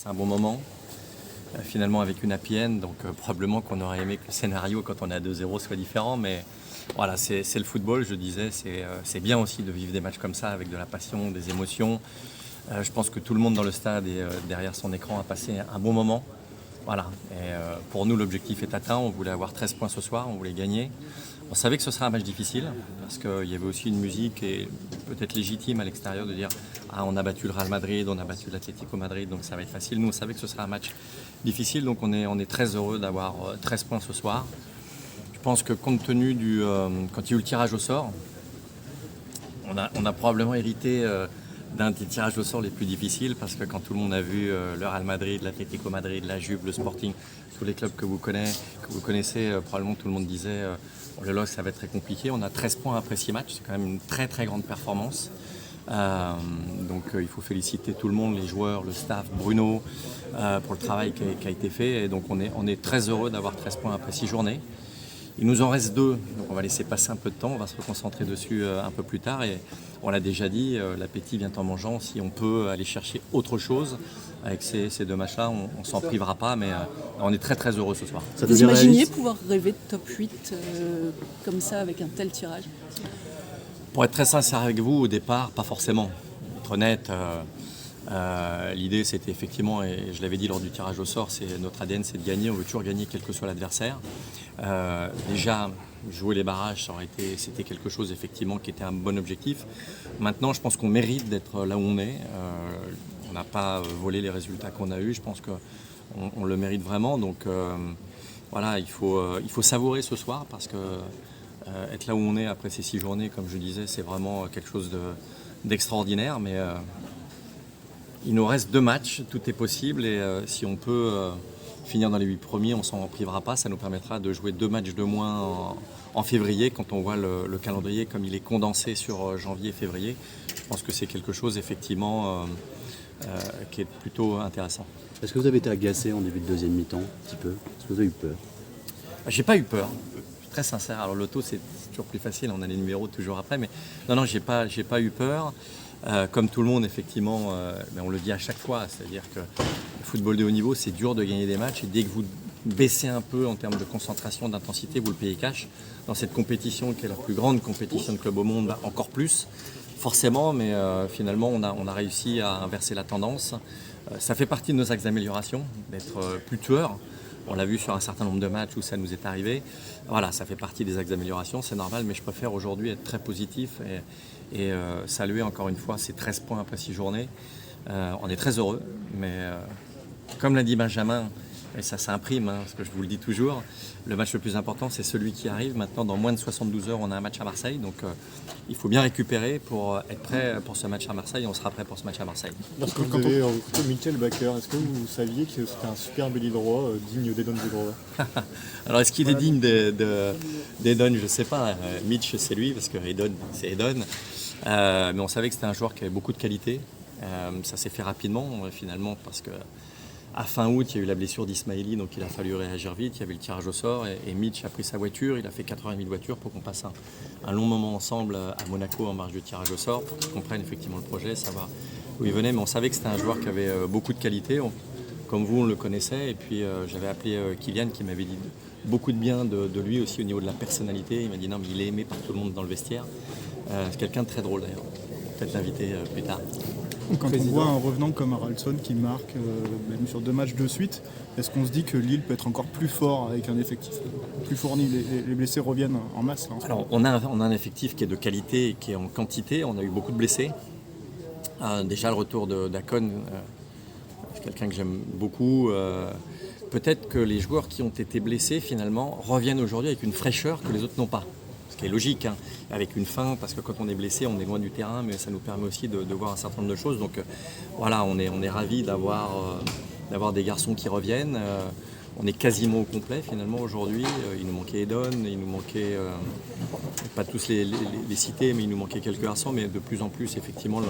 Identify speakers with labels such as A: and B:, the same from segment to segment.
A: c'est un bon moment. Finalement avec une happy end, donc probablement qu'on aurait aimé que le scénario quand on est à 2-0 soit différent, mais voilà, c'est le football, je disais, c'est bien aussi de vivre des matchs comme ça avec de la passion, des émotions. Je pense que tout le monde dans le stade et derrière son écran a passé un bon moment. Voilà, et pour nous l'objectif est atteint, on voulait avoir 13 points ce soir, on voulait gagner. On savait que ce serait un match difficile parce qu'il y avait aussi une musique et peut-être légitime à l'extérieur de dire ah, on a battu le Real Madrid, on a battu l'Atlético Madrid, donc ça va être facile. Nous on savait que ce serait un match difficile, donc on est très heureux d'avoir 13 points ce soir. Je pense que compte tenu quand il y a eu le tirage au sort, on a probablement hérité d'un des tirages au sort les plus difficiles parce que quand tout le monde a vu le Real Madrid, l'Atlético Madrid, la Juve, le Sporting, tous les clubs que vous connaissez, probablement tout le monde disait oh là là, ça va être très compliqué. On a 13 points après 6 matchs, c'est quand même une très très grande performance. Donc il faut féliciter tout le monde, les joueurs, le staff, Bruno, pour le travail qui a été fait. Et donc on est très heureux d'avoir 13 points après 6 journées. Il nous en reste 2, donc on va laisser passer un peu de temps, on va se reconcentrer dessus un peu plus tard. Et on l'a déjà dit, l'appétit vient en mangeant. Si on peut aller chercher autre chose avec ces 2 matchs-là, on ne s'en privera pas, mais on est très très heureux ce soir.
B: Vous imaginiez pouvoir rêver de top 8 comme ça avec un tel tirage?
A: Pour être très sincère avec vous, au départ, pas forcément. Pour être honnête, l'idée c'était effectivement, et je l'avais dit lors du tirage au sort, c'est notre ADN, c'est de gagner, on veut toujours gagner quel que soit l'adversaire. Déjà, jouer les barrages, c'était quelque chose effectivement qui était un bon objectif. Maintenant, je pense qu'on mérite d'être là où on est. On n'a pas volé les résultats qu'on a eus, je pense qu'on le mérite vraiment. Donc voilà, il faut savourer ce soir parce que être là où on est après ces 6 journées, comme je disais, c'est vraiment quelque chose d'extraordinaire. Mais il nous reste 2 matchs, tout est possible et si on peut finir dans les 8 premiers, on ne s'en privera pas. Ça nous permettra de jouer 2 matchs de moins en février quand on voit le calendrier comme il est condensé sur janvier et février. Je pense que c'est quelque chose effectivement qui est plutôt intéressant.
C: Est-ce que vous avez été agacé en début de deuxième mi-temps, un petit peu? Est-ce que vous avez eu peur?
A: J'ai pas eu peur. Je suis très sincère. Alors l'auto c'est toujours plus facile, on a les numéros toujours après, mais non, j'ai pas eu peur. Comme tout le monde, effectivement, mais on le dit à chaque fois, c'est-à-dire que le football de haut niveau, c'est dur de gagner des matchs et dès que vous baissez un peu en termes de concentration, d'intensité, vous le payez cash. Dans cette compétition qui est la plus grande compétition de club au monde, encore plus, forcément, mais finalement, on a réussi à inverser la tendance. Ça fait partie de nos axes d'amélioration, d'être plus tueur. On l'a vu sur un certain nombre de matchs où ça nous est arrivé. Voilà, ça fait partie des axes d'amélioration, c'est normal, mais je préfère aujourd'hui être très positif et saluer encore une fois ces 13 points après 6 journées. On est très heureux, mais comme l'a dit Benjamin, et ça s'imprime, parce que je vous le dis toujours, le match le plus important c'est celui qui arrive. Maintenant, dans moins de 72 heures, on a un match à Marseille, donc il faut bien récupérer pour être prêt pour ce match à Marseille. On sera prêt pour ce match à Marseille.
D: Lorsque vous avez recruté Michael Bakker, est-ce que vous saviez que c'était un superbe ailier droit digne d'Edon Zegrova?
A: Alors est-ce qu'il est digne d'Edon? Je ne sais pas. Mitch c'est lui, parce que Edon c'est Edon. Mais on savait que c'était un joueur qui avait beaucoup de qualité. Ça s'est fait rapidement finalement parce que à fin août, il y a eu la blessure d'Ismaili, donc il a fallu réagir vite. Il y avait le tirage au sort et Mitch a pris sa voiture. Il a fait 80 000 voitures pour qu'on passe un long moment ensemble à Monaco en marge du tirage au sort pour qu'ils comprennent effectivement le projet, savoir où il venait. Mais on savait que c'était un joueur qui avait beaucoup de qualité. Comme vous, on le connaissait. Et puis j'avais appelé Kylian qui m'avait dit beaucoup de bien de lui aussi au niveau de la personnalité. Il m'a dit non, mais il est aimé par tout le monde dans le vestiaire. C'est quelqu'un de très drôle d'ailleurs. Peut-être l'inviter plus tard.
D: Quand on voit un revenant comme Haraldsson qui marque même sur 2 matchs de suite, est-ce qu'on se dit que Lille peut être encore plus fort avec un effectif plus fourni? Les blessés reviennent en masse là, en ce moment.
A: Alors on a un effectif qui est de qualité et qui est en quantité. On a eu beaucoup de blessés. Déjà le retour d'Akon, c'est quelqu'un que j'aime beaucoup. Peut-être que les joueurs qui ont été blessés finalement reviennent aujourd'hui avec une fraîcheur que les autres n'ont pas. Ce qui est logique, hein, avec une fin, parce que quand on est blessé, on est loin du terrain, mais ça nous permet aussi de voir un certain nombre de choses. Donc voilà, on est ravis d'avoir des garçons qui reviennent. On est quasiment au complet finalement aujourd'hui. Il nous manquait Edon, il nous manquait, pas tous les cités, mais il nous manquait quelques garçons, mais de plus en plus effectivement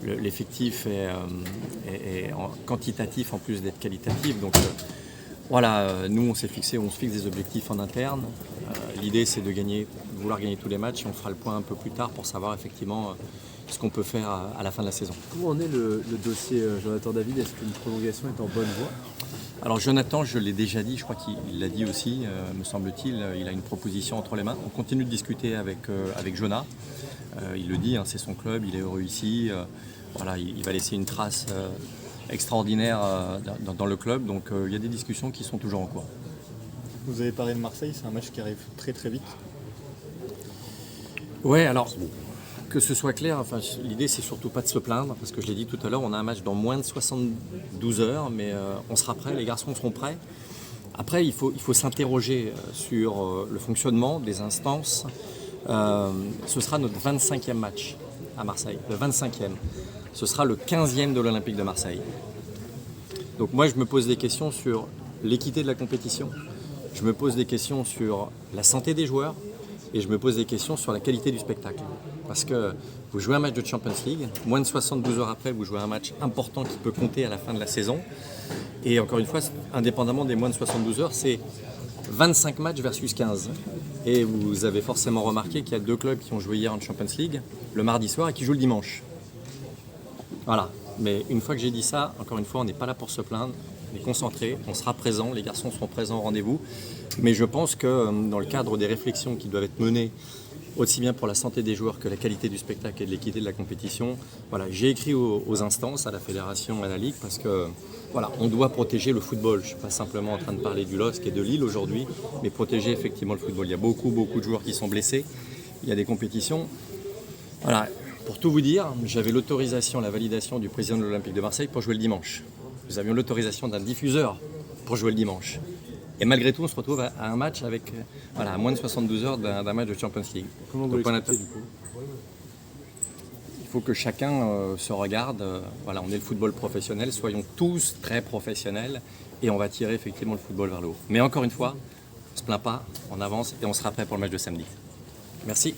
A: l'effectif est quantitatif en plus d'être qualitatif. Donc voilà, nous on se fixe des objectifs en interne. L'idée c'est de vouloir gagner tous les matchs et on fera le point un peu plus tard pour savoir effectivement ce qu'on peut faire à la fin de la saison.
E: Comment en est le dossier Jonathan David? Est-ce qu'une prolongation est en bonne voie?
A: Alors Jonathan, je l'ai déjà dit, je crois qu'il l'a dit aussi, me semble-t-il, il a une proposition entre les mains. On continue de discuter avec Jonah. Il le dit, hein, c'est son club, il est heureux ici. Voilà, il va laisser une trace extraordinaire dans le club. Donc il y a des discussions qui sont toujours en cours.
F: Vous avez parlé de Marseille, c'est un match qui arrive très très vite.
A: Ouais, alors que ce soit clair, enfin, l'idée c'est surtout pas de se plaindre, parce que je l'ai dit tout à l'heure, on a un match dans moins de 72 heures, mais on sera prêts, les garçons seront prêts. Après, il faut s'interroger sur le fonctionnement des instances. Ce sera notre 25e match à Marseille, le 25e. Ce sera le 15e de l'Olympique de Marseille. Donc moi, je me pose des questions sur l'équité de la compétition, je me pose des questions sur la santé des joueurs, et je me pose des questions sur la qualité du spectacle. Parce que vous jouez un match de Champions League, moins de 72 heures après, vous jouez un match important qui peut compter à la fin de la saison. Et encore une fois, indépendamment des moins de 72 heures, c'est 25 matchs versus 15. Et vous avez forcément remarqué qu'il y a 2 clubs qui ont joué hier en Champions League, le mardi soir, et qui jouent le dimanche. Voilà. Mais une fois que j'ai dit ça, encore une fois, on n'est pas là pour se plaindre. On est concentré, on sera présent, les garçons seront présents au rendez-vous. Mais je pense que dans le cadre des réflexions qui doivent être menées, aussi bien pour la santé des joueurs que la qualité du spectacle et de l'équité de la compétition, voilà, j'ai écrit aux instances, à la fédération, à la ligue, parce que voilà, on doit protéger le football. Je ne suis pas simplement en train de parler du LOSC et de Lille aujourd'hui, mais protéger effectivement le football. Il y a beaucoup de joueurs qui sont blessés, il y a des compétitions. Voilà. Pour tout vous dire, j'avais l'autorisation, la validation du président de l'Olympique de Marseille pour jouer le dimanche. Nous avions l'autorisation d'un diffuseur pour jouer le dimanche. Et malgré tout, on se retrouve à un match avec, à moins de 72 heures d'un match de Champions League.
E: Comment vous l'expliquez du coup?
A: Il faut que chacun se regarde. Voilà, on est le football professionnel, soyons tous très professionnels et on va tirer effectivement le football vers le haut. Mais encore une fois, on ne se plaint pas, on avance et on sera prêt pour le match de samedi. Merci.